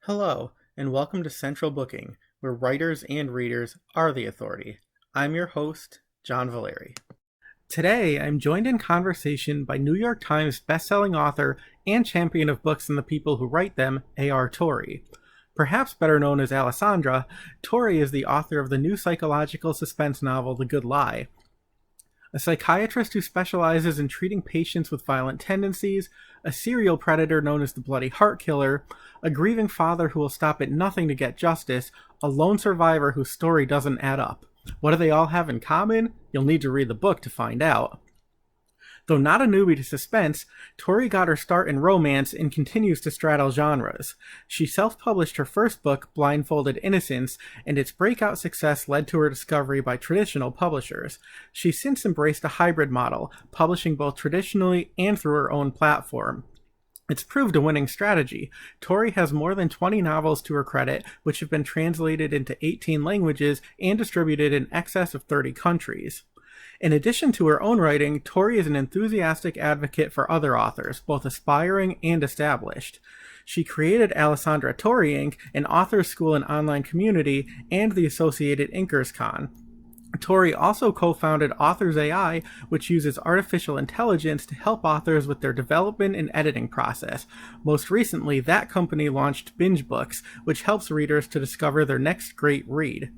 Hello, and welcome to Central Booking, where writers and readers are the authority. I'm your host, John Valeri. Today, I'm joined in conversation by New York Times bestselling author and champion of books and the people who write them, A.R. Torre. Perhaps better known as Alessandra, Torre is the author of the new psychological suspense novel, The Good Lie. A psychiatrist who specializes in treating patients with violent tendencies, a serial predator known as the Bloody Heart Killer, a grieving father who will stop at nothing to get justice, a lone survivor whose story doesn't add up. What do they all have in common? You'll need to read the book to find out. Though not a newbie to suspense, Torre got her start in romance and continues to straddle genres. She self-published her first book, Blindfolded Innocence, and its breakout success led to her discovery by traditional publishers. She's since embraced a hybrid model, publishing both traditionally and through her own platform. It's proved a winning strategy. Torre has more than 20 novels to her credit, which have been translated into 18 languages and distributed in excess of 30 countries. In addition to her own writing, Torre is an enthusiastic advocate for other authors, both aspiring and established. She created Alessandra Torre Inc., an authors school and online community, and the associated Inkers Con. Torre also co-founded Authors A.I, which uses artificial intelligence to help authors with their development and editing process. Most recently, that company launched BingeBooks, which helps readers to discover their next great read.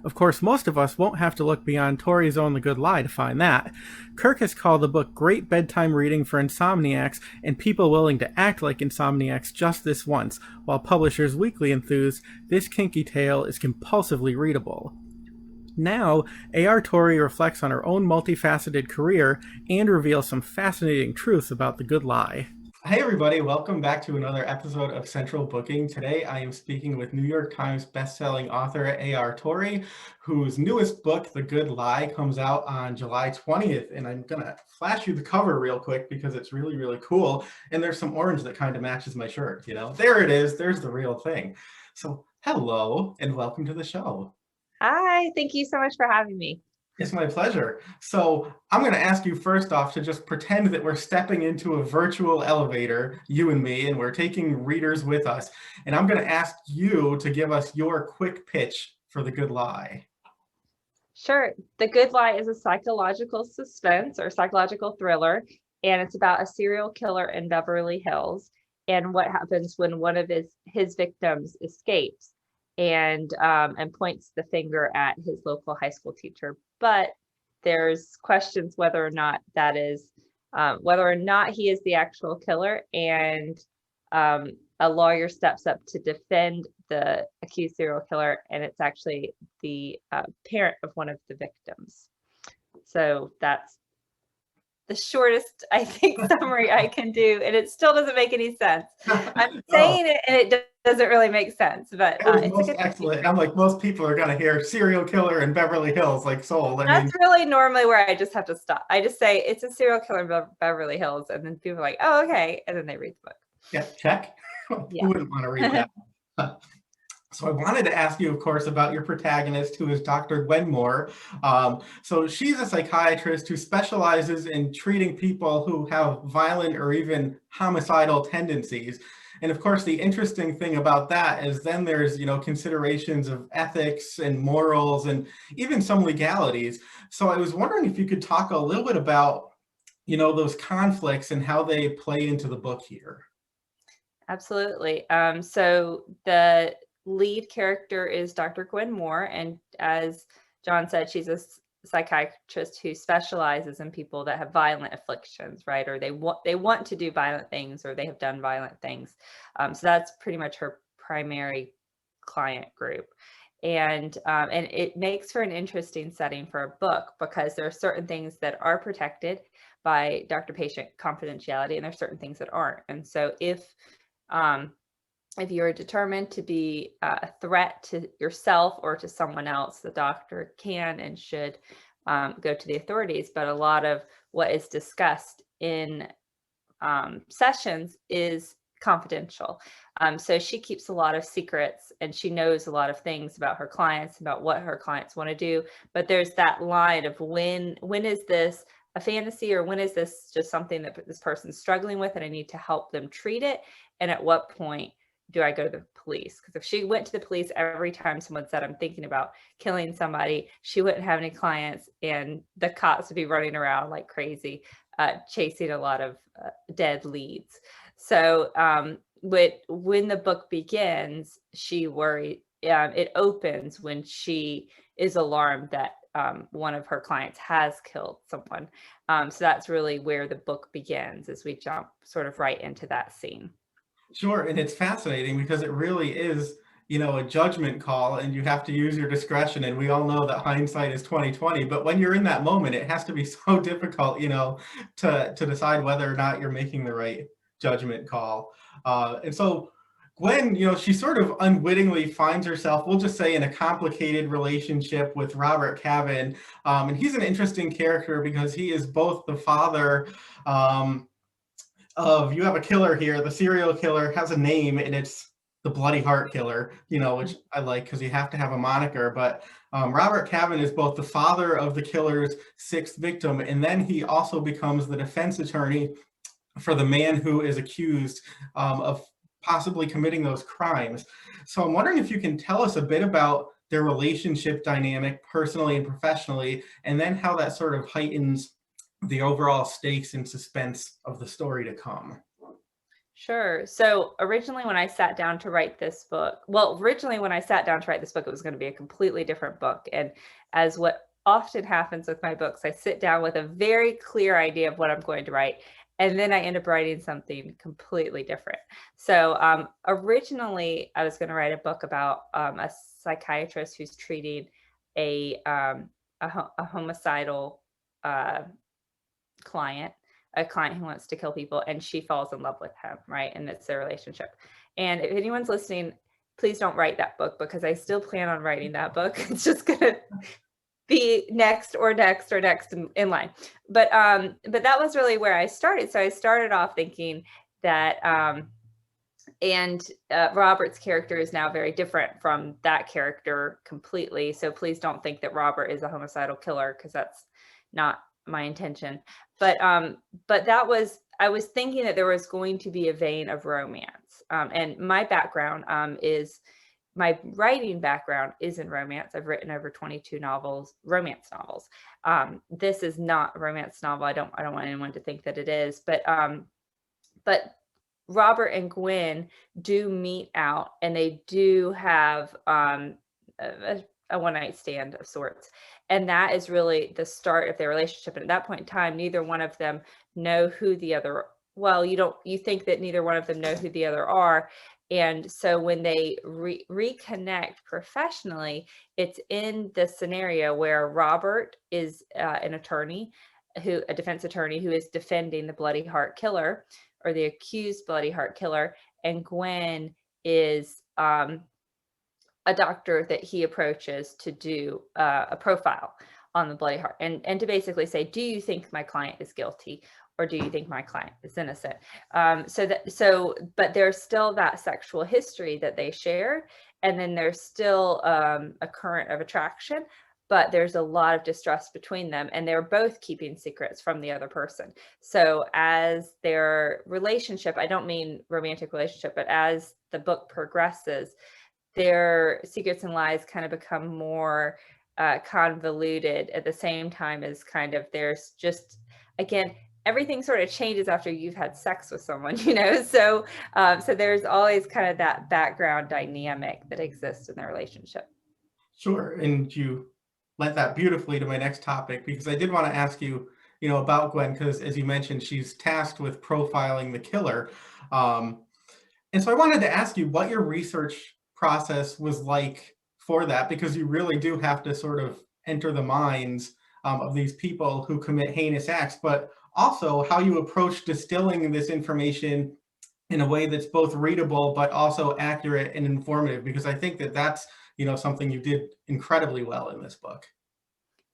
Of course, most of us won't have to look beyond Torre's own The Good Lie to find that. Kirk has called the book great bedtime reading for insomniacs and people willing to act like insomniacs just this once, while Publishers Weekly enthused, this kinky tale is compulsively readable. Now, A.R. Torre reflects on her own multifaceted career and reveals some fascinating truths about The Good Lie. Hey everybody, welcome back to another episode of Central Booking. Today I am speaking with New York Times bestselling author A.R. Torre, whose newest book, The Good Lie, comes out on July 20th. And I'm going to flash you the cover real quick because it's really, really cool. And there's some orange that kind of matches my shirt, you know? There it is. There's the real thing. So hello and welcome to the show. Hi, thank you so much for having me. It's my pleasure. So I'm going to ask you first off to just pretend that we're stepping into a virtual elevator, you and me, and we're taking readers with us. And I'm going to ask you to give us your quick pitch for The Good Lie. Sure. The Good Lie is a psychological suspense or psychological thriller, and it's about a serial killer in Beverly Hills and what happens when one of his victims escapes and points the finger at his local high school teacher. But there's questions whether or not he is the actual killer, and a lawyer steps up to defend the accused serial killer, and it's actually the parent of one of the victims. So that's the shortest, I think, summary I can do, and it still doesn't make any sense. I'm saying it, and it doesn't really make sense, but it's excellent. I'm like, most people are going to hear serial killer in Beverly Hills, like sold. That's really normally where I just have to stop. I just say it's a serial killer in Beverly Hills, and then people are like, oh, okay, and then they read the book. Yeah, check. Yeah. Who wouldn't want to read that? So I wanted to ask you, of course, about your protagonist, who is Dr. Gwen Moore. So she's a psychiatrist who specializes in treating people who have violent or even homicidal tendencies. And of course, the interesting thing about that is then there's, considerations of ethics and morals and even some legalities. So I was wondering if you could talk a little bit about, those conflicts and how they play into the book here. Absolutely. So the lead character is Dr. Gwen Moore, and as John said, she's a psychiatrist who specializes in people that have violent afflictions, right? Or they want to do violent things, or they have done violent things. So that's pretty much her primary client group. And it makes for an interesting setting for a book because there are certain things that are protected by doctor-patient confidentiality, and there are certain things that aren't. And so if you're determined to be a threat to yourself or to someone else, the doctor can and should go to the authorities. But a lot of what is discussed in sessions is confidential. So she keeps a lot of secrets, and she knows a lot of things about her clients, about what her clients want to do. But there's that line of when is this a fantasy, or when is this just something that this person's struggling with and I need to help them treat it? And at what point do I go to the police? Because if she went to the police every time someone said, I'm thinking about killing somebody, she wouldn't have any clients, and the cops would be running around like crazy, chasing a lot of dead leads. So when the book begins, it opens when she is alarmed that one of her clients has killed someone. So that's really where the book begins, as we jump sort of right into that scene. Sure, and it's fascinating because it really is, a judgment call, and you have to use your discretion. And we all know that hindsight is 20/20. But when you're in that moment, it has to be so difficult, to decide whether or not you're making the right judgment call. And so Gwen, she sort of unwittingly finds herself, we'll just say, in a complicated relationship with Robert Cavin. And he's an interesting character because he is both the father of, you have a killer here. The serial killer has a name, and it's the Bloody Heart Killer, which I like because you have to have a moniker. But Robert Cavin is both the father of the killer's sixth victim, and then he also becomes the defense attorney for the man who is accused of possibly committing those crimes. So I'm wondering if you can tell us a bit about their relationship dynamic personally and professionally, and then how that sort of heightens the overall stakes and suspense of the story to come. Sure. So originally when I sat down to write this book, it was going to be a completely different book. And as what often happens with my books, I sit down with a very clear idea of what I'm going to write, and then I end up writing something completely different. So originally I was going to write a book about a psychiatrist who's treating a homicidal client, a client who wants to kill people, and she falls in love with him, right? And it's their relationship. And if anyone's listening, please don't write that book, because I still plan on writing that book. It's just gonna be next in line. But that was really where I started. So I started off thinking that Robert's character is now very different from that character completely. So please don't think that Robert is a homicidal killer, because that's not my intention. But I was thinking that there was going to be a vein of romance. And my background my writing background is in romance. I've written over 22 romance novels. This is not a romance novel. I don't want anyone to think that it is, but Robert and Gwen do meet out, and they do have a one-night stand of sorts. And that is really the start of their relationship. And at that point in time, neither one of them know who the other, you think that neither one of them know who the other are. And so when they reconnect professionally, it's in the scenario where Robert is a defense attorney who is defending the Bloody Heart Killer, or the accused Bloody Heart Killer, and Gwen is a doctor that he approaches to do a profile on the Bloody Heart, and to basically say, do you think my client is guilty, or do you think my client is innocent? But there's still that sexual history that they shared, and then there's still a current of attraction, but there's a lot of distrust between them, and they're both keeping secrets from the other person. So as their relationship, I don't mean romantic relationship, but as the book progresses, their secrets and lies kind of become more convoluted, at the same time as kind of there's just, again, everything sort of changes after you've had sex with someone, so there's always kind of that background dynamic that exists in their relationship. Sure. And you led that beautifully to my next topic, because I did want to ask you, about Gwen, because as you mentioned, she's tasked with profiling the killer. And so I wanted to ask you what your research process was like for that, because you really do have to sort of enter the minds of these people who commit heinous acts, but also how you approach distilling this information in a way that's both readable but also accurate and informative, because I think that that's something you did incredibly well in this book.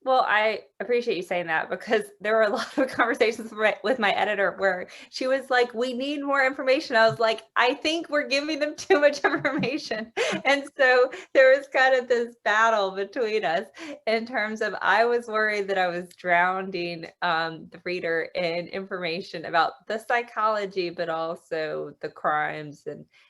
Well, I appreciate you saying that because there were a lot of conversations with my editor where she was like, "We need more information." I was like, "I think we're giving them too much information." And so there was kind of this battle between us in terms of I was worried that I was drowning the reader in information about the psychology, but also the crimes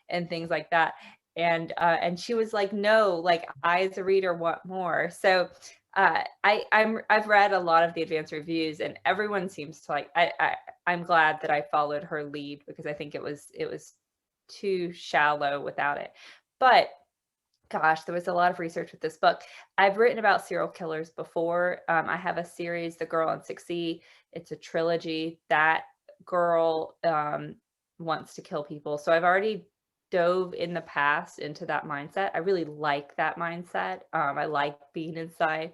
and things like that. And she was like, "No, like I as a reader want more." So I've read a lot of the advanced reviews, and everyone seems to like. I'm glad that I followed her lead because I think it was too shallow without it. But gosh, there was a lot of research with this book. I've written about serial killers before. I have a series, The Girl on 6E. It's a trilogy. That girl wants to kill people. So I've already dove in the past into that mindset. I really like that mindset. I like being inside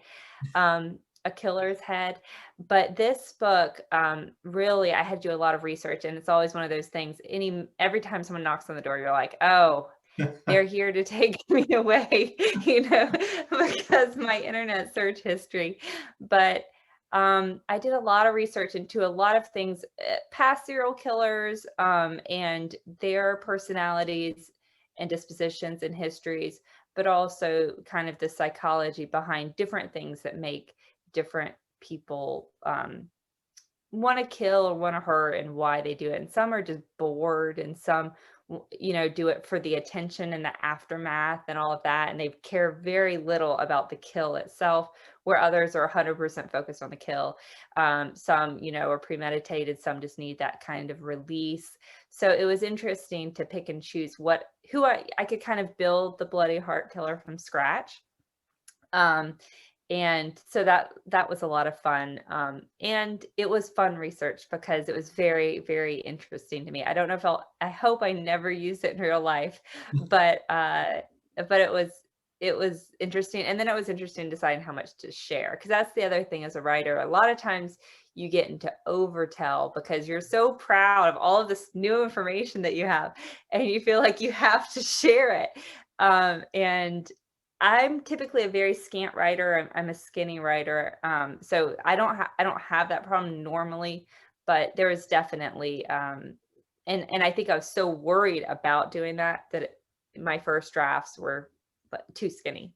a killer's head. But this book, really, I had to do a lot of research, and it's always one of those things. Every time someone knocks on the door, you're like, oh, they're here to take me away, because my internet search history. But I did a lot of research into a lot of things, past serial killers, and their personalities and dispositions and histories, but also kind of the psychology behind different things that make different people want to kill or want to hurt and why they do it. And some are just bored, and some do it for the attention and the aftermath and all of that, and they care very little about the kill itself, where others are 100% focused on the kill. Some are premeditated, some just need that kind of release. So it was interesting to pick and choose who I could kind of build the bloody heart killer from scratch. And so that was a lot of fun. And it was fun research because it was very, very interesting to me. I don't know if I hope I never use it in real life, but it was interesting. And then it was interesting deciding how much to share, because that's the other thing as a writer. A lot of times you get into overtell because you're so proud of all of this new information that you have, and you feel like you have to share it. And I'm typically a very scant writer. I'm a skinny writer. So I don't have that problem normally, but there is definitely, and I think I was so worried about doing that my first drafts were too skinny.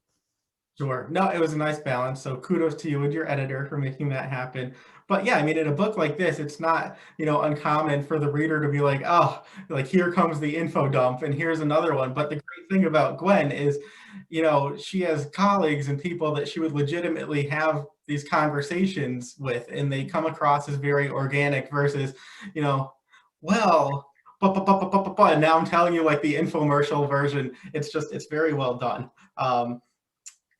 Sure. No, it was a nice balance. So kudos to you and your editor for making that happen. But yeah, I mean, in a book like this, it's not, uncommon for the reader to be like, oh, like here comes the info dump and here's another one. But the great thing about Gwen is, she has colleagues and people that she would legitimately have these conversations with, and they come across as very organic versus, well, and now I'm telling you like the infomercial version. It's very well done.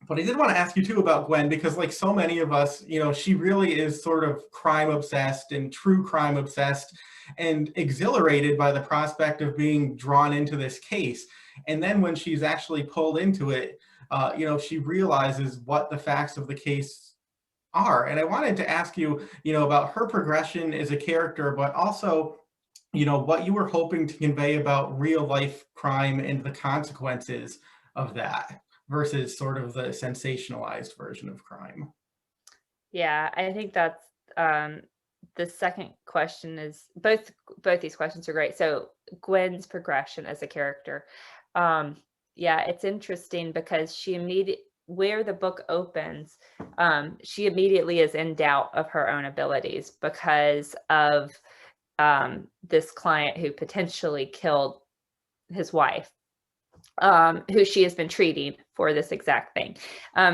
But I did want to ask you too about Gwen, because like so many of us, she really is sort of crime obsessed and true crime obsessed and exhilarated by the prospect of being drawn into this case. And then when she's actually pulled into it, she realizes what the facts of the case are. And I wanted to ask you, about her progression as a character, but also, what you were hoping to convey about real life crime and the consequences of that versus sort of the sensationalized version of crime. Yeah, I think that's the second question is both these questions are great. So Gwen's progression as a character. Yeah, it's interesting because where the book opens, she immediately is in doubt of her own abilities because of this client who potentially killed his wife, who she has been treating for this exact thing.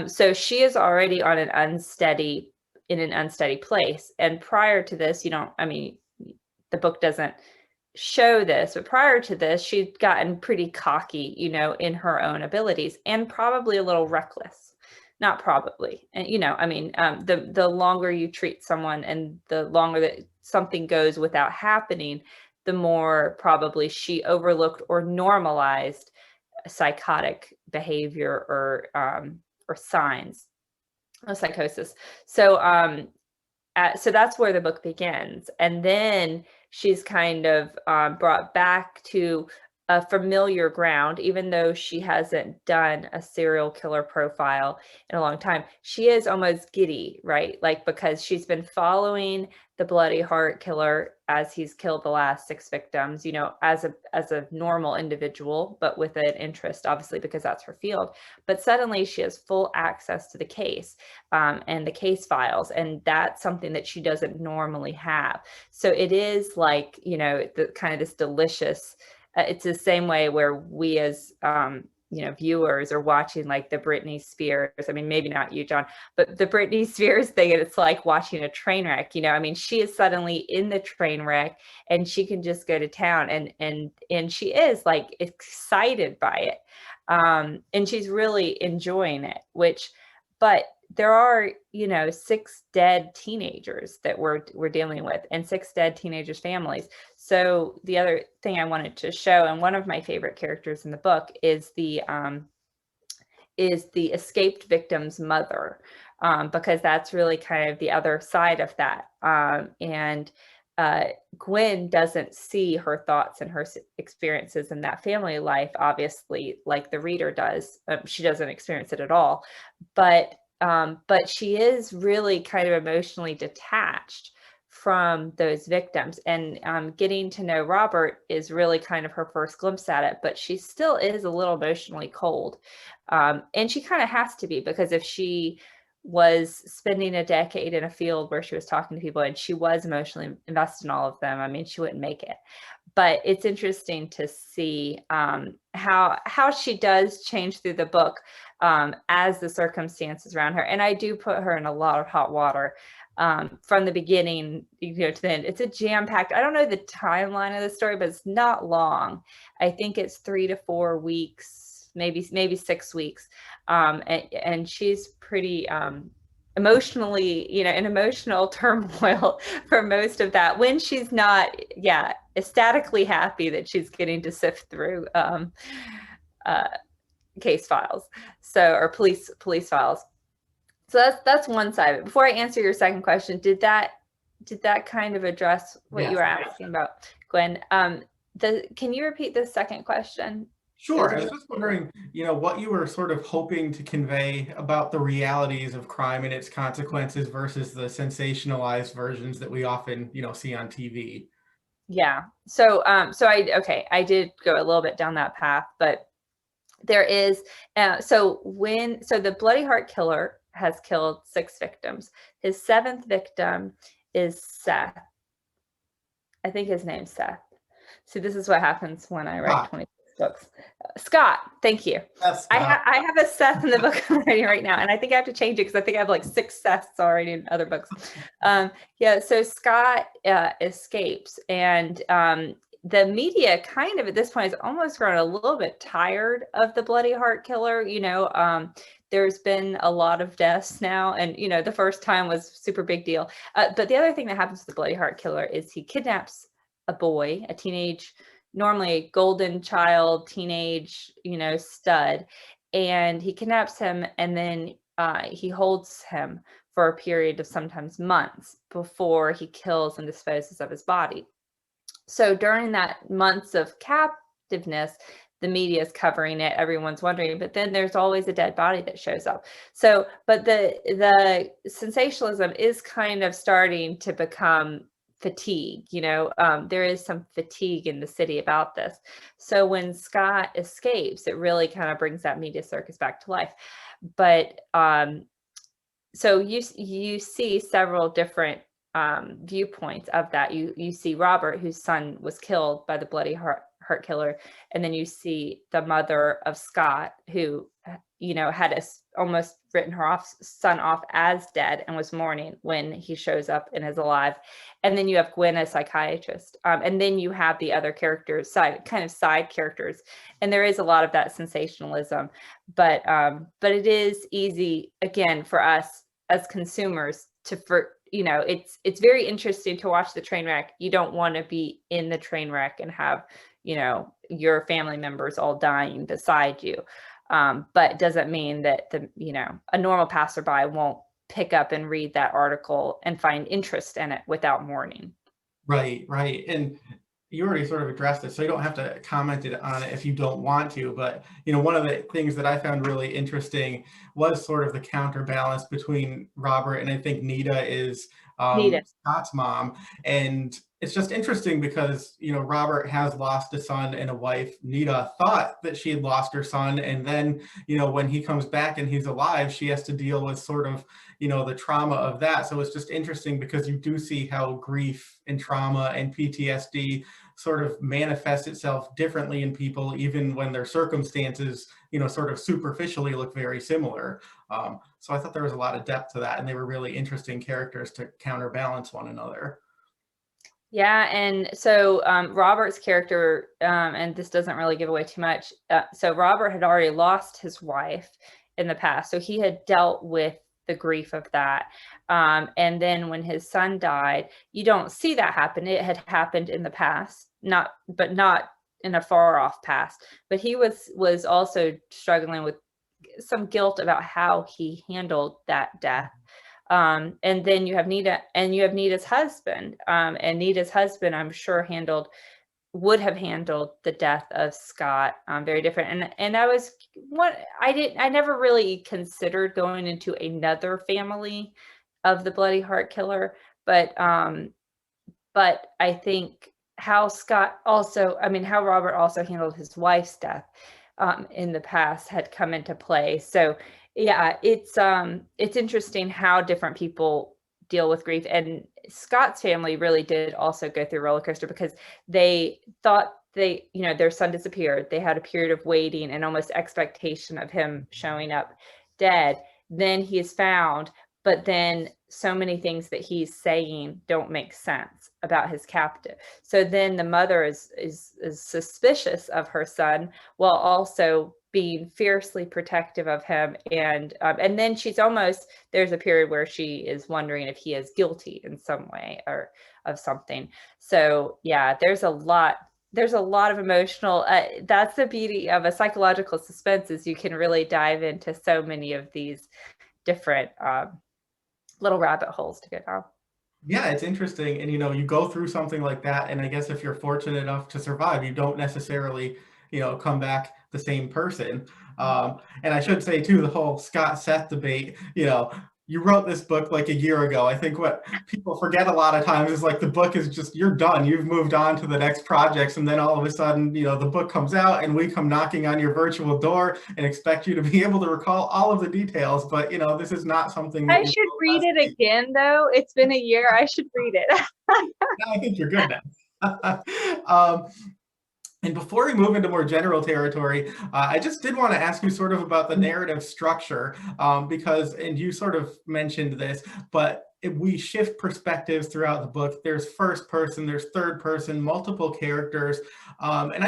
So she is already on in an unsteady place. And prior to this, the book doesn't show this, but prior to this, she'd gotten pretty cocky, in her own abilities, and probably a little reckless. Not probably. And, the longer you treat someone and the longer that something goes without happening, the more probably she overlooked or normalized psychotic behavior or signs of psychosis. So so that's where the book begins, and then she's kind of brought back to familiar ground, even though she hasn't done a serial killer profile in a long time. She is almost giddy, right? Like, because she's been following the Bloody Heart Killer as he's killed the last 6 victims, as a normal individual, but with an interest, obviously, because that's her field. But suddenly she has full access to the case and the case files, and that's something that she doesn't normally have. So it is like, the kind of this delicious. It's the same way where we as viewers are watching like the Britney Spears. I mean, maybe not you, John, but the Britney Spears thing, it's like watching a train wreck. I mean, she is suddenly in the train wreck and she can just go to town, and she is like excited by it, and she's really enjoying it. But there are 6 dead teenagers that we're dealing with, and 6 dead teenagers' families. So the other thing I wanted to show, and one of my favorite characters in the book, is the escaped victim's mother, because that's really kind of the other side of that. And Gwen doesn't see her thoughts and her experiences in that family life, obviously, like the reader does. She doesn't experience it at all, but she is really kind of emotionally detached from those victims, and getting to know Robert is really kind of her first glimpse at it. But she still is a little emotionally cold, and she kind of has to be, because if she was spending a decade in a field where she was talking to people and she was emotionally invested in all of them, I mean, she wouldn't make it. But it's interesting to see how she does change through the book as the circumstances around her. And I do put her in a lot of hot water from the beginning, to the end. It's a jam-packed, I don't know the timeline of the story, but it's not long. I think it's 3 to 4 weeks, maybe 6 weeks. And she's pretty emotionally, in emotional turmoil for most of that, when she's not, ecstatically happy that she's getting to sift through case files, or police file. So that's one side of it. Before I answer your second question, did that kind of address what you were asking about, Gwen? Can you repeat the second question? Sure. I was just wondering, what you were sort of hoping to convey about the realities of crime and its consequences versus the sensationalized versions that we often, see on TV. Yeah. So I did go a little bit down that path, but there is, so the Bloody Heart Killer has killed 6 victims. His 7th victim is Seth. I think his name's Seth. See, this is what happens when I write 26 books. Scott, thank you. I have a Seth in the book I'm writing right now, and I think I have to change it because I think I have like 6 Seths already in other books. So Scott escapes, and the media kind of at this point has almost grown a little bit tired of the Bloody Heart Killer. There's been a lot of deaths now, and the first time was super big deal. But the other thing that happens to the Bloody Heart Killer is he kidnaps a boy, a teenage, normally golden child, teenage, stud, and he kidnaps him, and then he holds him for a period of sometimes months before he kills and disposes of his body. So during that months of captiveness, the media is covering it, everyone's wondering, but then there's always a dead body that shows up. So, but the sensationalism is kind of starting to become fatigue. There is some fatigue in the city about this. So when Scott escapes, it really kind of brings that media circus back to life. But so you see several different viewpoints of that. You see Robert, whose son was killed by the Bloody Heart Killer, and then you see the mother of Scott, who had almost written her son off as dead and was mourning when he shows up and is alive. And then you have Gwen, a psychiatrist, and then you have the other characters, side characters, and there is a lot of that sensationalism. But it is easy, again, for us as consumers it's very interesting to watch the train wreck. You don't want to be in the train wreck and have your family members all dying beside you, but it doesn't mean that a normal passerby won't pick up and read that article and find interest in it without mourning. Right. And you already sort of addressed it, so you don't have to comment on it if you don't want to. But, one of the things that I found really interesting was sort of the counterbalance between Robert and I think Nita is Nita. Scott's mom. And it's just interesting because, Robert has lost a son and a wife. Nita thought that she had lost her son. And then, when he comes back and he's alive, she has to deal with sort of, the trauma of that. So it's just interesting because you do see how grief and trauma and PTSD sort of manifests itself differently in people, even when their circumstances, sort of superficially look very similar. So I thought there was a lot of depth to that, and they were really interesting characters to counterbalance one another. Yeah, and so Robert's character, and this doesn't really give away too much. So Robert had already lost his wife in the past, so he had dealt with the grief of that. And then when his son died, you don't see that happen. It had happened in the past, not in a far off past. But he was also struggling with some guilt about how he handled that death. And then you have Nita, and you have Nita's husband. And Nita's husband, I'm sure, would have handled the death of Scott very different. And I was I never really considered going into another family of the Bloody Heart Killer, but I think how how Robert also handled his wife's death in the past had come into play. So yeah, it's interesting how different people deal with grief. And Scott's family really did also go through a roller coaster because they thought their son disappeared. They had a period of waiting and almost expectation of him showing up dead. Then he is found, but then so many things that he's saying don't make sense about his captive. So then the mother is suspicious of her son while also being fiercely protective of him. And then there's a period where she is wondering if he is guilty in some way or of something. So yeah, there's a lot of emotional, that's the beauty of a psychological suspense, is you can really dive into so many of these different little rabbit holes to go down. Yeah, it's interesting. And, you go through something like that. And I guess if you're fortunate enough to survive, you don't necessarily, come back the same person. And I should say, too, the whole Scott Seth debate, you wrote this book like a year ago. I think what people forget a lot of times is like the book is just, you're done. You've moved on to the next projects. And then all of a sudden, the book comes out and we come knocking on your virtual door and expect you to be able to recall all of the details. But, this is not something that I should read it again, though. It's been a year. I should read it. I think you're good now. And before we move into more general territory, I just did want to ask you sort of about the narrative structure, because, and you sort of mentioned this, but we shift perspectives throughout the book. There's first person, there's third person, multiple characters. And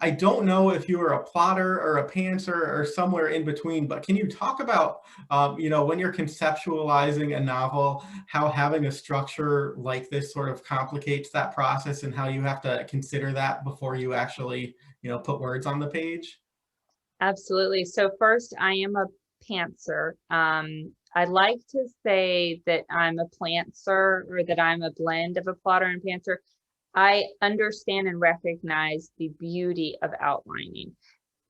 I don't know if you were a plotter or a pantser or somewhere in between, but can you talk about, when you're conceptualizing a novel, how having a structure like this sort of complicates that process and how you have to consider that before you actually, put words on the page? Absolutely. So first, I am a pantser. I like to say that I'm a plantser, or that I'm a blend of a plotter and pantser. I understand and recognize the beauty of outlining.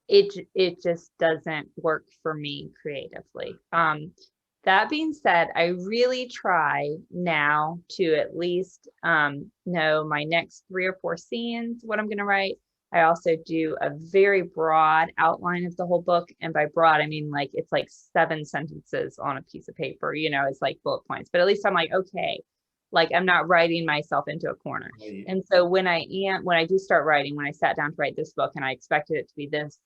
It just doesn't work for me creatively. That being said, I really try now to at least know my next 3 or 4 scenes, what I'm going to write. I also do a very broad outline of the whole book. And by broad, I mean like it's like 7 sentences on a piece of paper, it's like bullet points. But at least I'm like, okay, like I'm not writing myself into a corner. Right. And so when I do start writing, when I sat down to write this book and I expected it to be this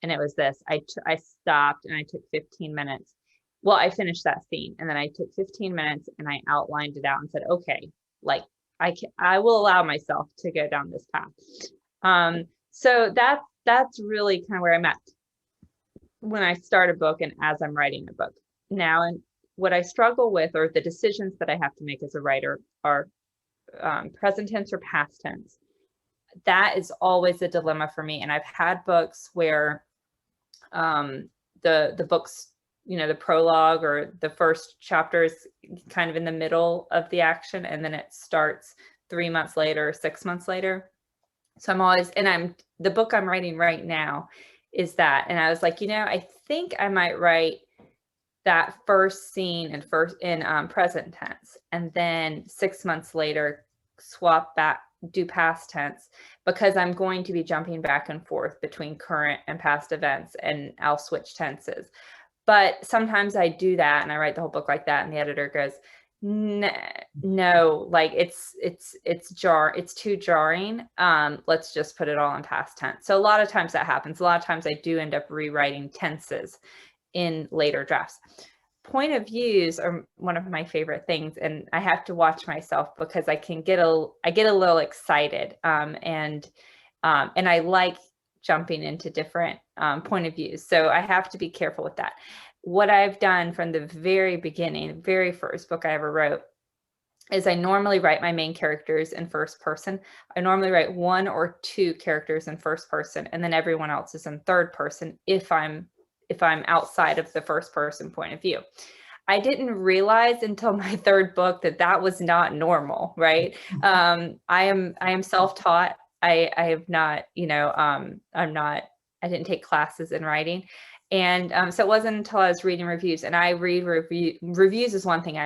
and it was this, I stopped and I took 15 minutes. Well, I finished that scene and then I took 15 minutes and I outlined it out and said, okay, like I will allow myself to go down this path. So that's really kind of where I'm at when I start a book and as I'm writing a book now. And what I struggle with, or the decisions that I have to make as a writer, are present tense or past tense. That is always a dilemma for me. And I've had books where the books, the prologue or the first chapter is kind of in the middle of the action, and then it starts 3 months later, 6 months later. So I'm always, and the book I'm writing right now is that. And I was like, I think I might write that first scene in present tense, and then 6 months later swap back, do past tense, because I'm going to be jumping back and forth between current and past events, and I'll switch tenses. But sometimes I do that and I write the whole book like that, and the editor goes, no, like it's too jarring. Let's just put it all in past tense. So a lot of times that happens. A lot of times I do end up rewriting tenses in later drafts. Point of views are one of my favorite things, and I have to watch myself because I get a little excited, and I like jumping into different point of views. So I have to be careful with that. What I've done from the very beginning, very first book I ever wrote, is I normally write my main characters in first person. I normally write 1 or 2 characters in first person, and then everyone else is in third person if I'm outside of the first person point of view. I didn't realize until my third book that was not normal, right? I am self-taught. I have not, I didn't take classes in writing. And so it wasn't until I was reading reviews, and I read reviews is one thing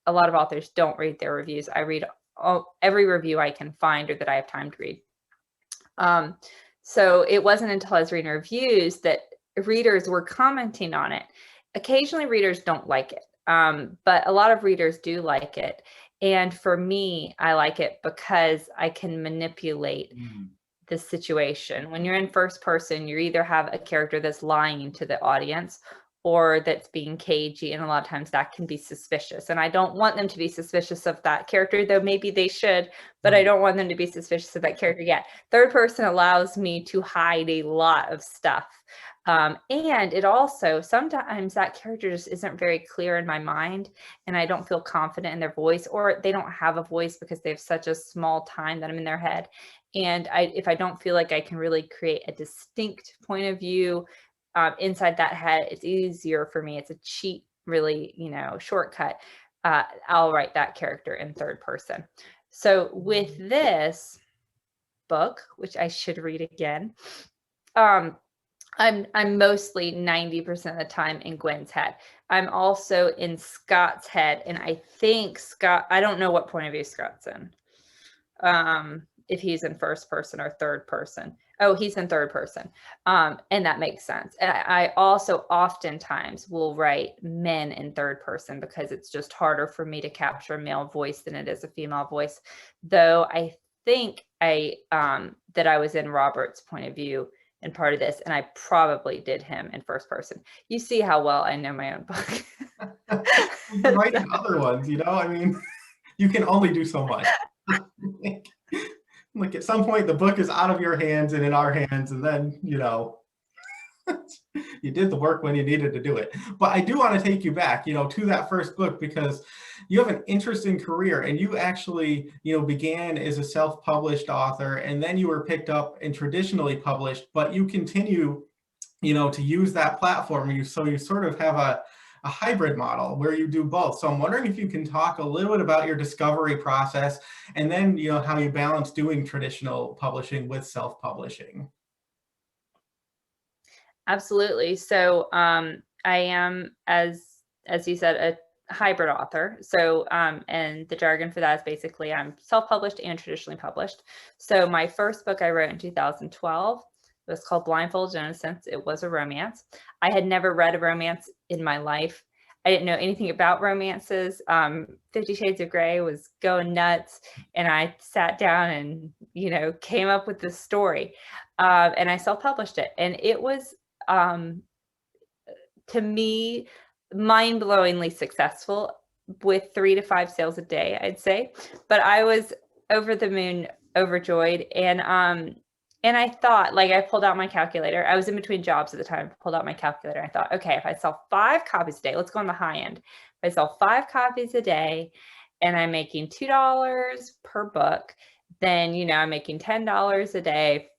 a lot of authors don't read their reviews. I read every review I can find or that I have time to read. So it wasn't until I was reading reviews that readers were commenting on it. Occasionally readers don't like it, but a lot of readers do like it. And for me, I like it because I can manipulate the situation. When you're in first person, you either have a character that's lying to the audience or that's being cagey, and a lot of times that can be suspicious. And I don't want them to be suspicious of that character, though maybe they should, but I don't want them to be suspicious of that character yet. Third person allows me to hide a lot of stuff. And it also, sometimes that character just isn't very clear in my mind, and I don't feel confident in their voice, or they don't have a voice because they have such a small time that I'm in their head. And if I don't feel like I can really create a distinct point of view inside that head, it's easier for me. It's a cheat, really, shortcut. I'll write that character in third person. So with this book, which I should read again, I'm mostly 90% of the time in Gwen's head. I'm also in Scott's head, and I think Scott, I don't know what point of view Scott's in. If he's in first person or third person. Oh, he's in third person. And that makes sense. And I also oftentimes will write men in third person because it's just harder for me to capture a male voice than it is a female voice. Though I think that I was in Robert's point of view in part of this, and I probably did him in first person. You see how well I know my own book. You're writing other ones, I mean, you can only do so much. Like at some point the book is out of your hands and in our hands, and then you did the work when you needed to do it. But I do want to take you back to that first book, because you have an interesting career, and you actually began as a self-published author, and then you were picked up and traditionally published, but you continue to use that platform. So you sort of have a hybrid model where you do both. So I'm wondering if you can talk a little bit about your discovery process, and then how you balance doing traditional publishing with self-publishing. Absolutely. So I am, as you said, a hybrid author. So and the jargon for that is basically I'm self-published and traditionally published. So my first book I wrote in 2012. It was called Blindfolded Innocence. It was a romance. I had never read a romance in my life. I didn't know anything about romances. 50 Shades of Grey was going nuts, and I sat down and came up with this story, and I self-published it, and it was to me mind-blowingly successful, with 3 to 5 sales a day, I'd say. But I was over the moon, overjoyed, and I thought, I pulled out my calculator. I was in between jobs at the time. I pulled out my calculator. I thought, okay, if I sell 5 copies a day, let's go on the high end. If I sell 5 copies a day and I'm making $2 per book, then, I'm making $10 a day.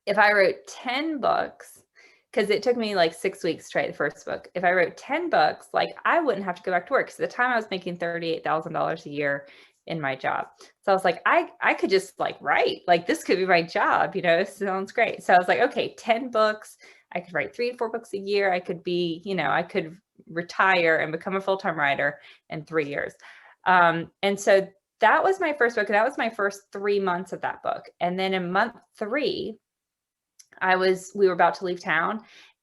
If I wrote 10 books, because it took me 6 weeks to write the first book. If I wrote 10 books, I wouldn't have to go back to work. So at the time I was making $38,000 a year in my job. So I was like, I could just like write, like this could be my job, you know, sounds great. So I was like, okay, 10 books. I could write 3 to 4 books a year. I could be, you know, I could retire and become a full-time writer in 3 years. And so that was my first book. And that was my first 3 months of that book. And then in month 3, we were about to leave town,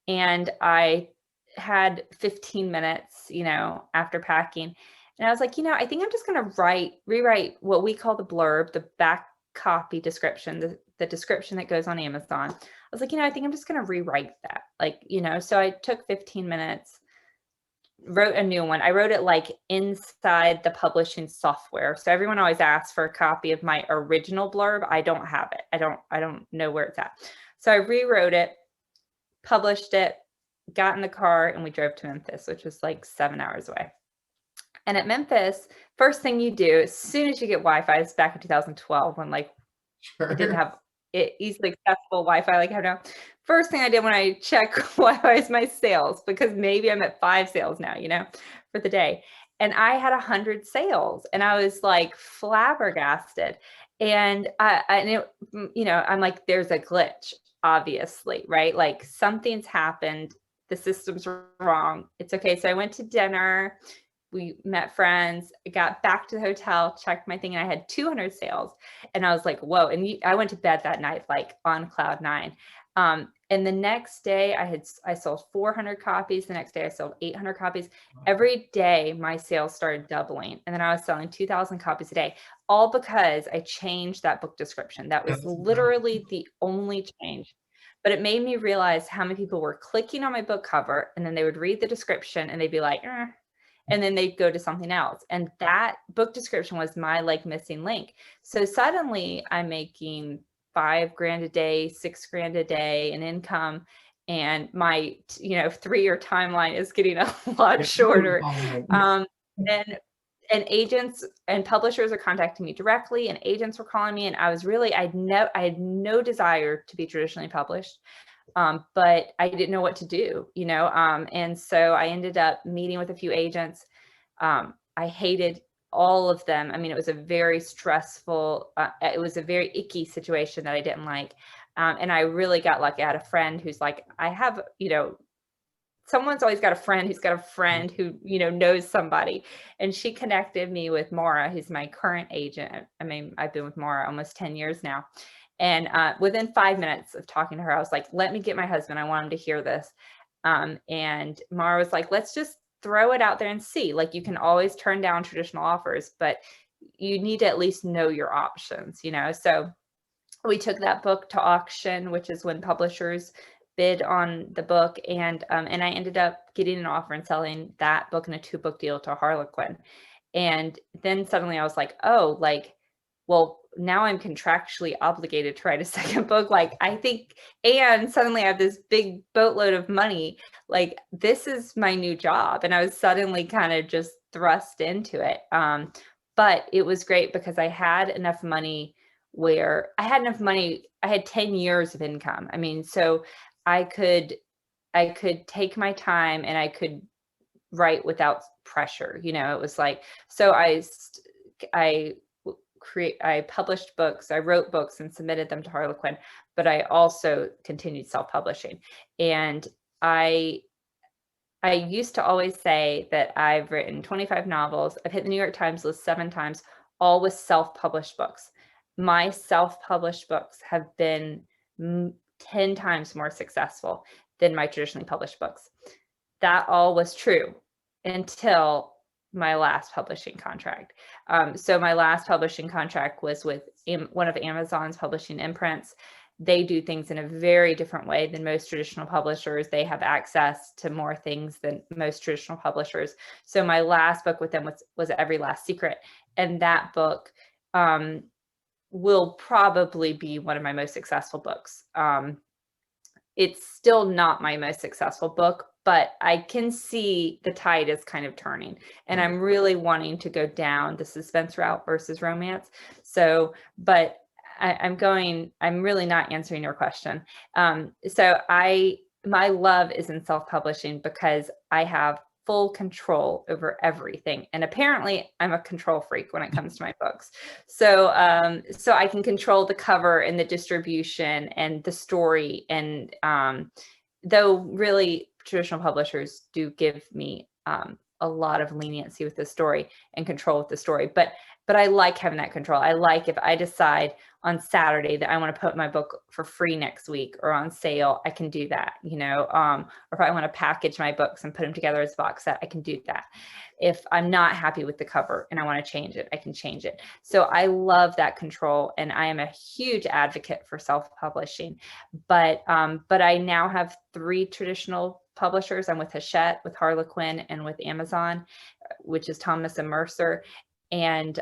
and I had 15 minutes, you know, after packing. And I was like, you know, I think I'm just going to rewrite what we call the blurb, the back copy description, the description that goes on Amazon. I was like, you know, I think I'm just going to rewrite that. Like, you know, so I took 15 minutes, wrote a new one. I wrote it like inside the publishing software. So everyone always asks for a copy of my original blurb. I don't have it. I don't know where it's at. So I rewrote it, published it, got in the car, and we drove to Memphis, which was like 7 hours away. And at Memphis, first thing you do as soon as you get Wi-Fi, it's back in 2012 when like I didn't have easily accessible Wi-Fi like I have now. First thing I did when I check Wi-Fi is my sales, because maybe I'm at 5 sales now, you know, for the day. And I had 100 sales, and I was like flabbergasted. And you know, I'm like, there's a glitch, obviously, right? Like something's happened. The system's wrong. It's okay. So I went to dinner. We met friends, got back to the hotel, checked my thing, and I had 200 sales. And I was like, whoa. And I went to bed that night, like on cloud 9. And the next day I sold 400 copies. The next day I sold 800 copies. Every day my sales started doubling. And then I was selling 2,000 copies a day, all because I changed that book description. That was literally the only change. But it made me realize how many people were clicking on my book cover, and then they would read the description and they'd be like, and then they'd go to something else. And that book description was my like missing link. So suddenly I'm making $5,000 a day, $6,000 a day in income. And my, you know, 3-year timeline is getting a lot shorter. And agents and publishers are contacting me directly, and agents were calling me. And I was really, I had no desire to be traditionally published. But I didn't know what to do, you know? And so I ended up meeting with a few agents. I hated all of them. I mean, it was a very stressful, it was a very icky situation that I didn't like. And I really got lucky. I had a friend who's like, I have, you know, someone's always got a friend who's got a friend who, you know, knows somebody. And she connected me with Maura, who's my current agent. I mean, I've been with Maura almost 10 years now. And within 5 minutes of talking to her, I was like, let me get my husband. I want him to hear this. And Mara was like, let's just throw it out there and see. Like, you can always turn down traditional offers, but you need to at least know your options, you know? So we took that book to auction, which is when publishers bid on the book. And I ended up getting an offer and selling that book in a 2-book deal to Harlequin. And then suddenly I was like, oh, like, well, now I'm contractually obligated to write a second book. Like, I think, and suddenly I have this big boatload of money. Like, this is my new job. And I was suddenly kind of just thrust into it. But it was great because I had enough money I had 10 years of income. I mean, so I could take my time and I could write without pressure. You know, it was like, so I published books, I wrote books and submitted them to Harlequin, but I also continued self-publishing. And I used to always say that I've written 25 novels. I've hit the New York Times list 7 times, all with self-published books. My self-published books have been 10 times more successful than my traditionally published books. That all was true until my last publishing contract. So my last publishing contract was with one of Amazon's publishing imprints. They do things in a very different way than most traditional publishers. They have access to more things than most traditional publishers. So my last book with them was Every Last Secret. And that book will probably be one of my most successful books. It's still not my most successful book, but I can see the tide is kind of turning, and I'm really wanting to go down the suspense route versus romance. So, but I'm really not answering your question. So my love is in self-publishing because I have full control over everything. And apparently I'm a control freak when it comes to my books. So, so I can control the cover and the distribution and the story. And, though really traditional publishers do give me, a lot of leniency with the story and control with the story, but I like having that control. I like if I decide on Saturday that I want to put my book for free next week or on sale, I can do that, or if I want to package my books and put them together as a box set, I can do that. If I'm not happy with the cover and I want to change it, I can change it. So I love that control, and I am a huge advocate for self-publishing. But I now have 3 traditional publishers. I'm with Hachette, with Harlequin, and with Amazon, which is Thomas and Mercer. And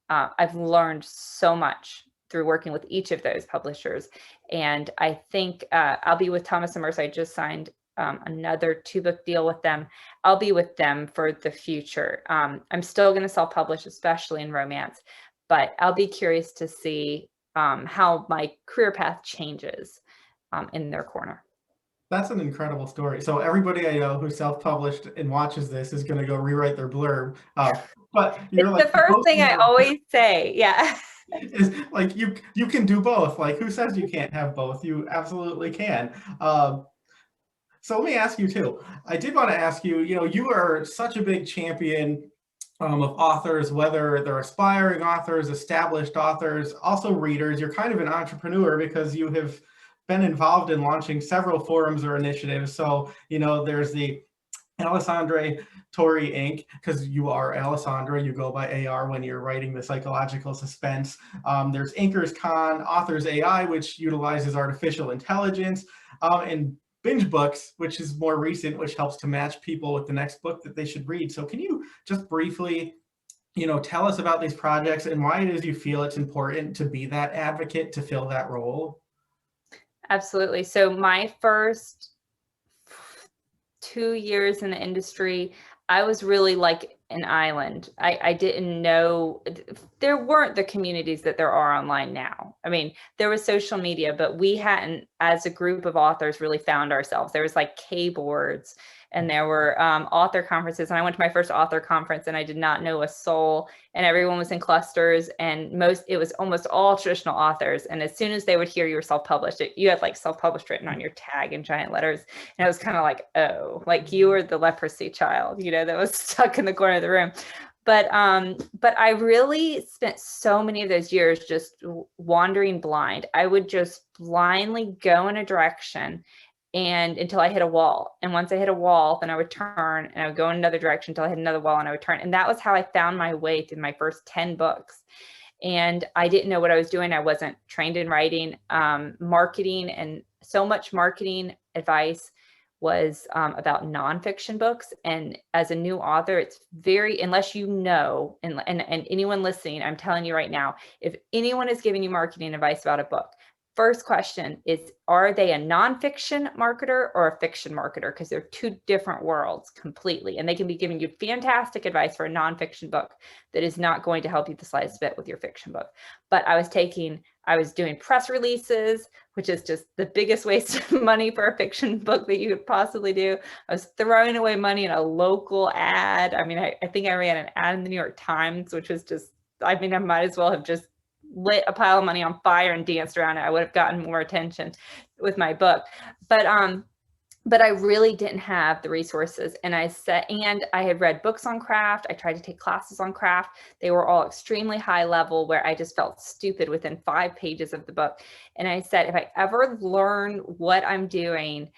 I've learned so much through working with each of those publishers. And I think I'll be with Thomas and Mercer. I just signed another 2-book deal with them. I'll be with them for the future. I'm still going to self-publish, especially in romance, but I'll be curious to see how my career path changes in their corner. That's an incredible story. So everybody I know who self-published and watches this is going to go rewrite their blurb. But you're It's like the first thing I always say. Yeah. is like you can do both. Like, who says you can't have both? You absolutely can. So let me ask you too. I did want to ask you. You are such a big champion of authors, whether they're aspiring authors, established authors, also readers. You're kind of an entrepreneur because you have been involved in launching several forums or initiatives. So, there's the Alessandra Torre Inc, because you are Alessandra, you go by AR when you're writing the psychological suspense. There's Inkers CON, Authors AI, which utilizes artificial intelligence, and BingeBooks, which is more recent, which helps to match people with the next book that they should read. So can you just briefly, tell us about these projects and why it is you feel it's important to be that advocate, to fill that role? Absolutely. So my first 2 years in the industry, I was really like an island. I didn't know, there weren't the communities that there are online now. I mean, there was social media, but we hadn't, as a group of authors, really found ourselves. There was like K boards, and there were author conferences. And I went to my first author conference and I did not know a soul, and everyone was in clusters, and it was almost all traditional authors. And as soon as they would hear you were self-published, you had like self-published written on your tag in giant letters. And it was kind of like, oh, like you were the leprosy child, that was stuck in the corner of the room. But I really spent so many of those years just wandering blind. I would just blindly go in a direction and until I hit a wall. And once I hit a wall, then I would turn and I would go in another direction until I hit another wall and I would turn. And that was how I found my way through my first 10 books. And I didn't know what I was doing. I wasn't trained in writing, marketing, and so much marketing advice was about nonfiction books. And as a new author, it's very, unless and anyone listening, I'm telling you right now, if anyone is giving you marketing advice about a book, first question is, are they a nonfiction marketer or a fiction marketer? Because they're 2 different worlds completely. And they can be giving you fantastic advice for a nonfiction book that is not going to help you the slightest bit with your fiction book. But I was doing press releases, which is just the biggest waste of money for a fiction book that you could possibly do. I was throwing away money in a local ad. I mean, I think I ran an ad in the New York Times, which was just, I might as well have just lit a pile of money on fire and danced around it. I would have gotten more attention with my book. But I really didn't have the resources. And I had read books on craft. I tried to take classes on craft. They were all extremely high level, where I just felt stupid within 5 pages of the book. And I said, if I ever learn what I'm doing,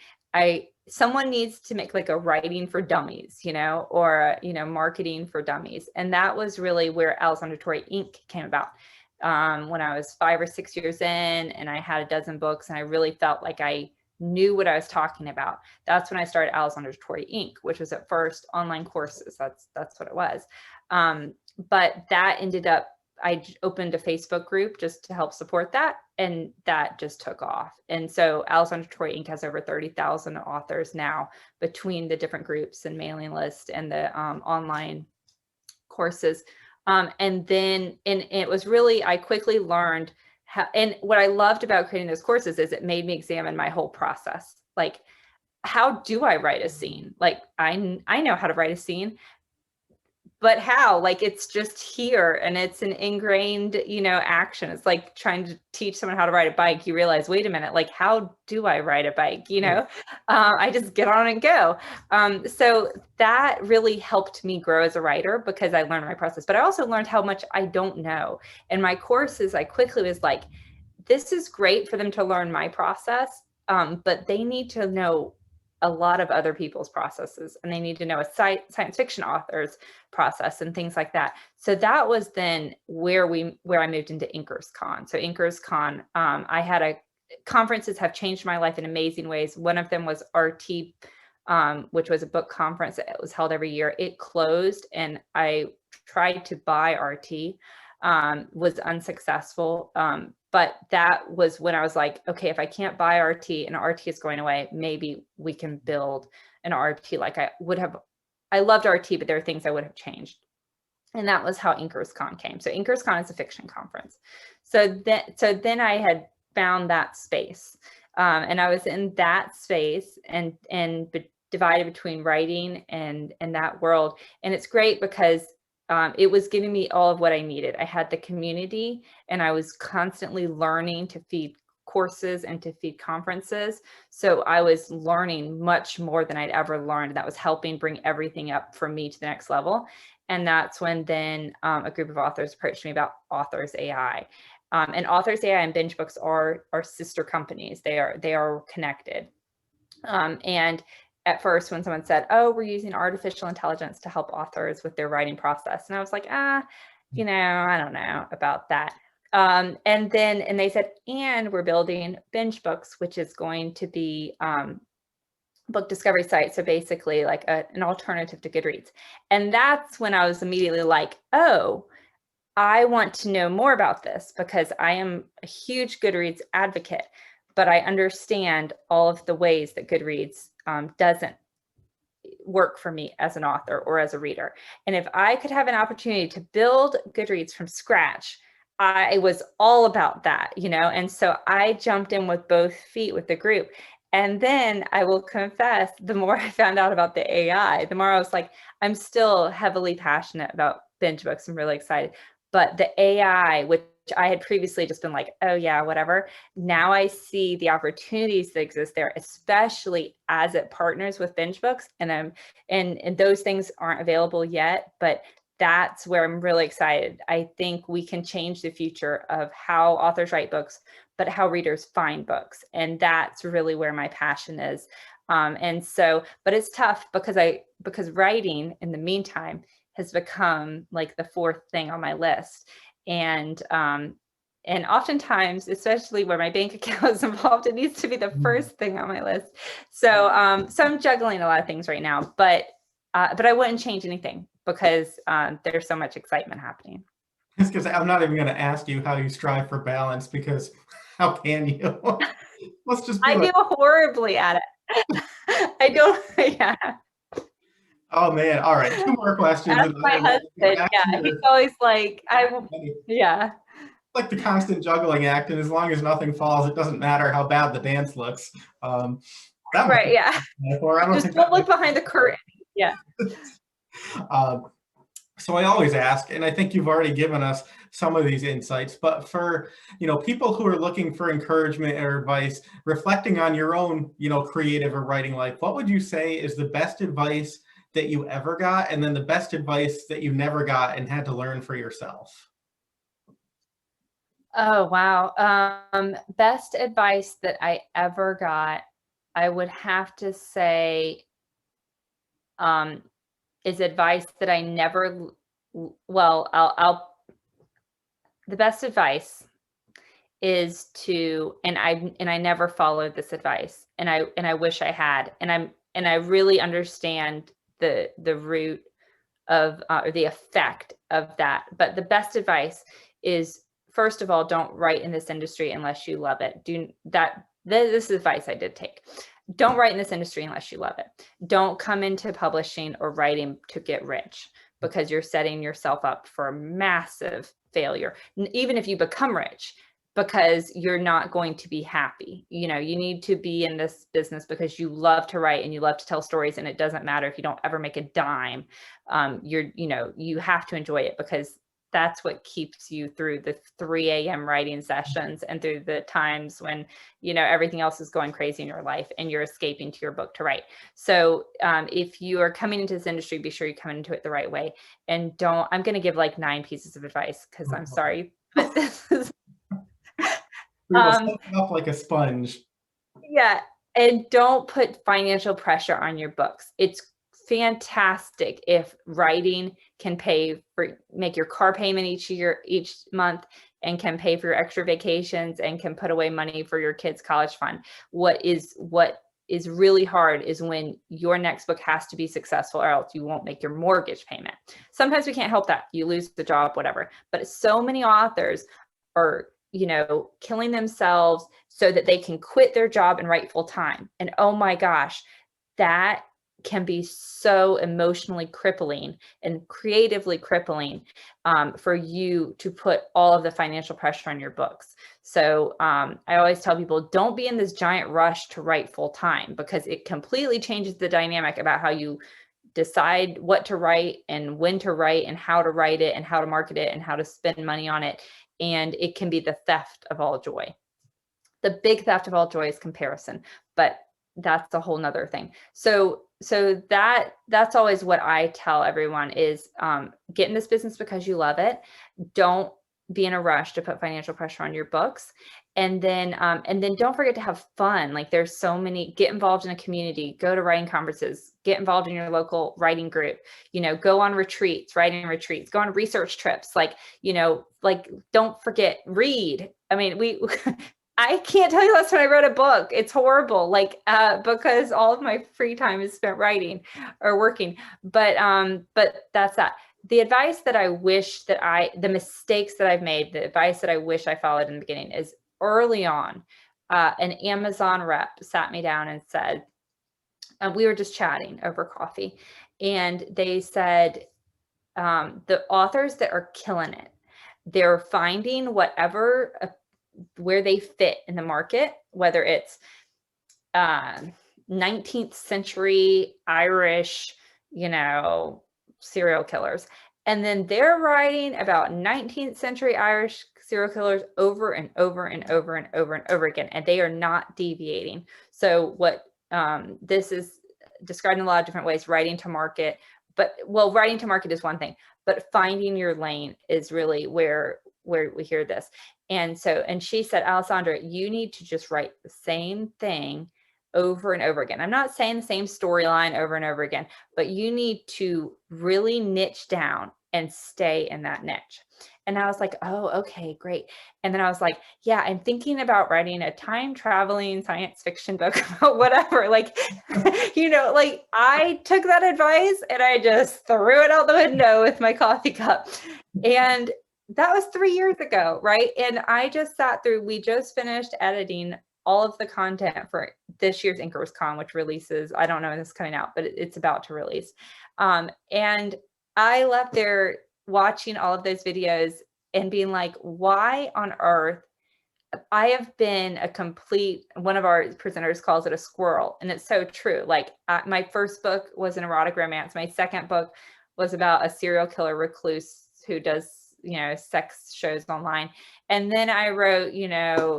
someone needs to make like a writing for dummies, or, marketing for dummies. And that was really where Alessandra Torre Inc. came about. When I was 5 or 6 years in, and I had a dozen books, and I really felt like I knew what I was talking about. That's when I started Alessandra Torre Inc., which was at first online courses. That's what it was. But that ended up, I opened a Facebook group just to help support that, and that just took off. And so Alessandra Torre Inc. has over 30,000 authors now between the different groups and mailing list and the online courses. And it was really, I quickly learned how, and what I loved about creating those courses is it made me examine my whole process. Like, how do I write a scene? Like I know how to write a scene, but how? Like it's just here, and it's an ingrained, action. It's like trying to teach someone how to ride a bike. You realize, wait a minute, like how do I ride a bike? I just get on and go. So that really helped me grow as a writer because I learned my process, but I also learned how much I don't know. In my courses, I quickly was like, this is great for them to learn my process, but they need to know a lot of other people's processes, and they need to know a science fiction author's process and things like that. So that was then where I moved into Inkers Con. So Inkers Con, I had conferences have changed my life in amazing ways. One of them was RT, which was a book conference that was held every year. It closed, and I tried to buy RT, was unsuccessful. But that was when I was like, okay, if I can't buy RT and RT is going away, maybe we can build an RT like I would have. I loved RT, but there are things I would have changed. And that was how Inkers Con came. So Inkers Con is a fiction conference. So then I had found that space. And I was in that space and divided between writing and that world. And it's great because it was giving me all of what I needed. I had the community, and I was constantly learning to feed courses and to feed conferences. So I was learning much more than I'd ever learned. That was helping bring everything up for me to the next level. And that's when then a group of authors approached me about Authors A.I. And Authors A.I and BingeBooks are sister companies. They are connected. And at first, when someone said, oh, we're using artificial intelligence to help authors with their writing process, and I was like, I don't know about that. And they said, and we're building BingeBooks, which is going to be book discovery site. So basically like an alternative to Goodreads. And that's when I was immediately like, oh, I want to know more about this, because I am a huge Goodreads advocate, but I understand all of the ways that Goodreads doesn't work for me as an author or as a reader. And if I could have an opportunity to build Goodreads from scratch, I was all about that, and so I jumped in with both feet with the group. And then I will confess, the more I found out about the AI, the more I was like, I'm still heavily passionate about BingeBooks. I'm really excited. But the AI, which I had previously just been like, oh yeah, whatever. Now I see the opportunities that exist there, especially as it partners with BingeBooks. And those things aren't available yet, but that's where I'm really excited. I think we can change the future of how authors write books, but how readers find books. And that's really where my passion is. But it's tough because writing in the meantime has become like the fourth thing on my list. And oftentimes, especially where my bank account is involved, it needs to be the first thing on my list. So I'm juggling a lot of things right now, but I wouldn't change anything because there's so much excitement happening. It's because I'm not even going to ask you how you strive for balance, because how can you? Let's just. I do horribly at it. I don't. Yeah. Oh man! All right, 2 more questions. Ask my husband. Yeah, he's always like, yeah. Like the constant juggling act, and as long as nothing falls, it doesn't matter how bad the dance looks. Right. Yeah. Metaphor. I don't Just don't look behind the curtain. Yeah. So I always ask, and I think you've already given us some of these insights, but for people who are looking for encouragement or advice, reflecting on your own creative or writing life, what would you say is the best advice that you ever got, and then the best advice that you never got and had to learn for yourself? Oh, wow. Best advice that I ever got, I would have to say, is advice that I never, well, the best advice is to, and I never followed this advice, and I wish I had, and I really understand the root of or the effect of that. But the best advice is, first of all, don't write in this industry unless you love it. This is advice I did take. Don't write in this industry unless you love it. Don't come into publishing or writing to get rich, because you're setting yourself up for a massive failure, even if you become rich. because you're not going to be happy. You need to be in this business because you love to write and you love to tell stories, and it doesn't matter if you don't ever make a dime. You have to enjoy it, because that's what keeps you through the 3 a.m. writing sessions and through the times when, everything else is going crazy in your life and you're escaping to your book to write. So if you are coming into this industry, be sure you come into it the right way. And I'm going to give like 9 pieces of advice, because I'm sorry, but this is We will soak it up like a sponge. Yeah. And don't put financial pressure on your books. It's fantastic if writing can make your car payment each month, and can pay for your extra vacations, and can put away money for your kids' college fund. What is really hard is when your next book has to be successful, or else you won't make your mortgage payment. Sometimes we can't help that. You lose the job, whatever. But so many authors are killing themselves so that they can quit their job and write full time. And oh my gosh, that can be so emotionally crippling and creatively crippling for you to put all of the financial pressure on your books. So I always tell people, don't be in this giant rush to write full time, because it completely changes the dynamic about how you decide what to write and when to write and how to write it and how to market it and how to spend money on it. And it can be the theft of all joy. The big theft of all joy is comparison, but that's a whole nother thing. So that's always what I tell everyone is, get in this business because you love it. Don't be in a rush to put financial pressure on your books. And then don't forget to have fun. Like, there's so many, get involved in a community, go to writing conferences, get involved in your local writing group, go on retreats, writing retreats, go on research trips. Don't forget, read. I mean, I can't tell you last time I wrote a book. It's horrible. Because all of my free time is spent writing or working, but that's that. The advice that I wish the mistakes that I've made, the advice that I wish I followed in the beginning is, early on, an Amazon rep sat me down and said, we were just chatting over coffee, and they said, the authors that are killing it, they're finding where they fit in the market, whether it's 19th century Irish, serial killers. And then they're writing about 19th century Irish serial killers over and over and over and over and over again, and they are not deviating. So what this is described in a lot of different ways, writing to market. Writing to market is one thing, but finding your lane is really where we hear this. And she said, Alessandra, you need to just write the same thing over and over again. I'm not saying the same storyline over and over again, but you need to really niche down and stay in that niche. And I was like, oh, okay, great. And then I was like, yeah, I'm thinking about writing a time traveling science fiction book about whatever. I took that advice and I just threw it out the window with my coffee cup. And that was 3 years ago, right? And I just we just finished editing all of the content for this year's Inkers Con, which releases, I don't know when this is coming out, but it's about to release. And I left there watching all of those videos and being like, why on earth? I have been one of our presenters calls it a squirrel. And it's so true. My first book was an erotic romance. My second book was about a serial killer recluse who does, sex shows online. And then I wrote,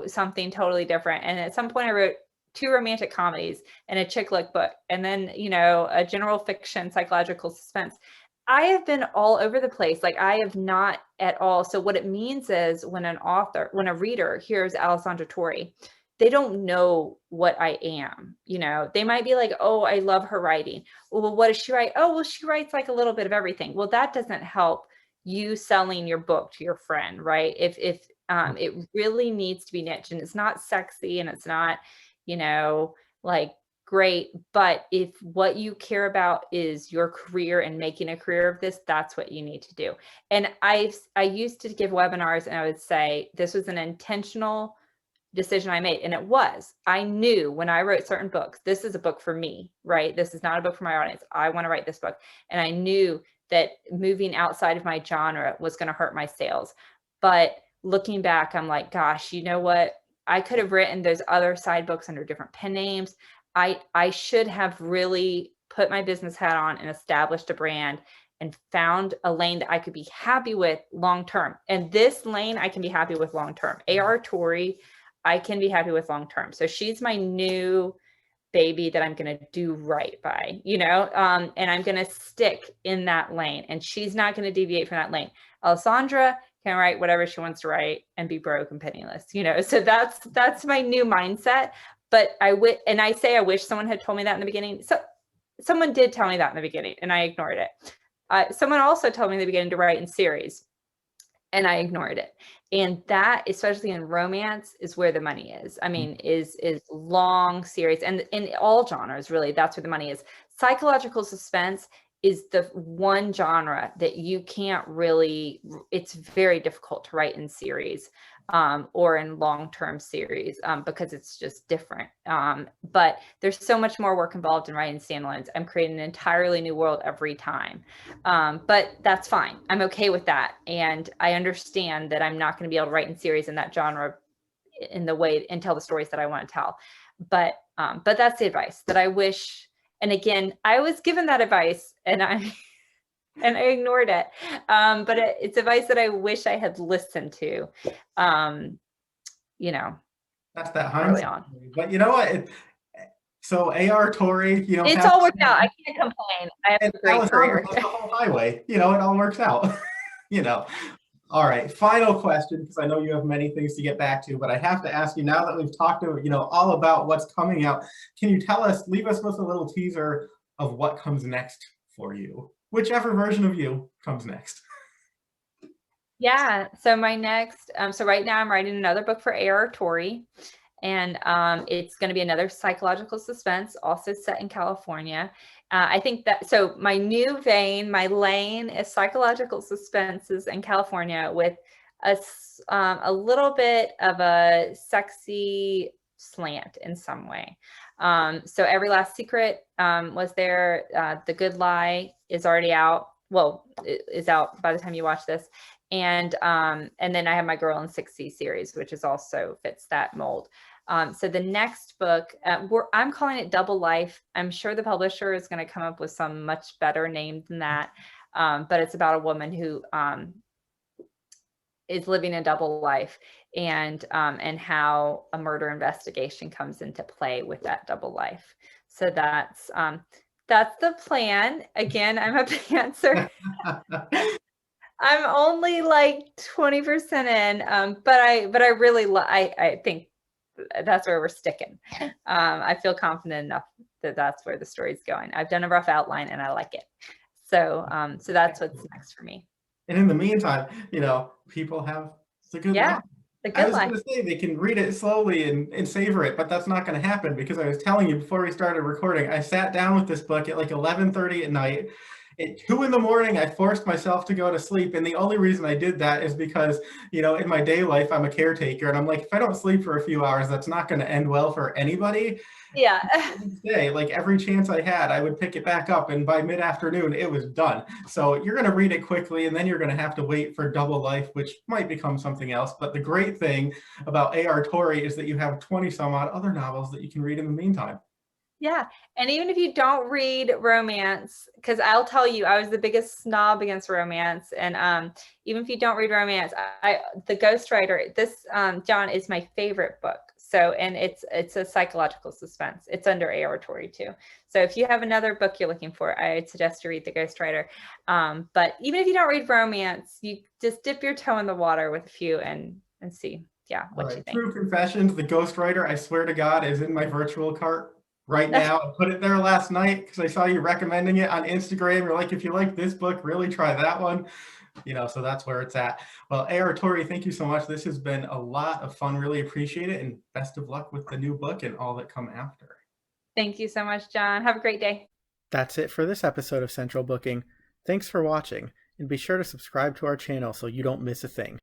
something totally different. And at some point I wrote 2 romantic comedies and a chick lit book. And then, a general fiction, psychological suspense. I have been all over the place. I have not at all. So what it means is when a reader hears Alessandra Torre, they don't know what I am. They might be like, oh, I love her writing. Well, what does she write? Oh, well, she writes a little bit of everything. Well, that doesn't help you selling your book to your friend, right? If it really needs to be niche, and it's not sexy and it's not, great, but if what you care about is your career and making a career of this, that's what you need to do. And I used to give webinars and I would say this was an intentional decision I made, and it was. I knew when I wrote certain books, this is a book for me, right? This is not a book for my audience. I want to write this book. And I knew that moving outside of my genre was going to hurt my sales. But looking back, I'm like, gosh, you know what? I could have written those other side books under different pen names. I should have really put my business hat on and established a brand and found a lane that I could be happy with long term. And this lane I can be happy with long term. A.R. Torre, I can be happy with long term. So she's my new baby that I'm going to do right by, and I'm going to stick in that lane, and she's not going to deviate from that lane. Alessandra can write whatever she wants to write and be broke and penniless, so that's my new mindset. But I wish someone had told me that in the beginning. So someone did tell me that in the beginning and I ignored it. Someone also told me in the beginning to write in series, and I ignored it. And that, especially in romance, is where the money is. I mean, is long series, and in all genres, really, that's where the money is. Psychological suspense is the one genre that you can't really, it's very difficult to write in series or in long-term series because it's just different. But there's so much more work involved in writing standalones. I'm creating an entirely new world every time. But that's fine. I'm okay with that. And I understand that I'm not going to be able to write in series in that genre in the way and tell the stories that I want to tell. But that's the advice that I wish. And again, I was given that advice and I ignored it. But it's advice that I wish I had listened to, That's that early hindsight. on. But you know what? So A.R. Torre, it's all worked out. I can't complain. I have a great career. The whole highway, it all works out. All right, final question, because I know you have many things to get back to, but I have to ask you, now that we've talked all about what's coming out, can you leave us with a little teaser of what comes next for you? Whichever version of you comes next. Yeah, so my next, so right now I'm writing another book for A.R. Torre, and it's going to be another psychological suspense, also set in California. I think that, so my new vein, my lane is psychological suspenses in California with a little bit of a sexy slant in some way. So Every Last Secret was there. The Good Lie is already out. Well, it is out by the time you watch this. And then I have my Girl in 60 series, which is also fits that mold. So the next book, I'm calling it Double Life. I'm sure the publisher is going to come up with some much better name than that. But it's about a woman who is living a double life, and how a murder investigation comes into play with that double life. So that's the plan. Again, I'm a pantser. I'm only like 20% in, but I really I think that's where we're sticking. I feel confident enough that that's where the story's going. I've done a rough outline and I like it. So that's what's next for me. And in the meantime, people have the good life. The good life. I was going to say they can read it slowly and savor it, but that's not going to happen, because I was telling you before we started recording, I sat down with this book at like 11:30 at night. At 2 in the morning, I forced myself to go to sleep. And the only reason I did that is because, in my day life, I'm a caretaker. And I'm like, if I don't sleep for a few hours, that's not going to end well for anybody. Yeah. Day, like every chance I had, I would pick it back up. And by mid-afternoon, it was done. So you're going to read it quickly, and then you're going to have to wait for Double Life, which might become something else. But the great thing about A.R. Torre is that you have 20 some odd other novels that you can read in the meantime. Yeah. And even if you don't read romance, because I'll tell you, I was the biggest snob against romance. And even if you don't read romance, The Ghostwriter, this, John, is my favorite book. So, and it's a psychological suspense. It's under A.R. Torre too. So if you have another book you're looking for, I'd suggest to read The Ghostwriter. But even if you don't read romance, you just dip your toe in the water with a few and see, what you think. True confessions, The Ghostwriter, I swear to God, is in my virtual cart right now. I put it there last night because I saw you recommending it on Instagram. You're like, if you like this book, really try that one. So that's where it's at. Well, A.R. Torre, thank you so much. This has been a lot of fun. Really appreciate it. And best of luck with the new book and all that come after. Thank you so much, John. Have a great day. That's it for this episode of Central Booking. Thanks for watching, and be sure to subscribe to our channel so you don't miss a thing.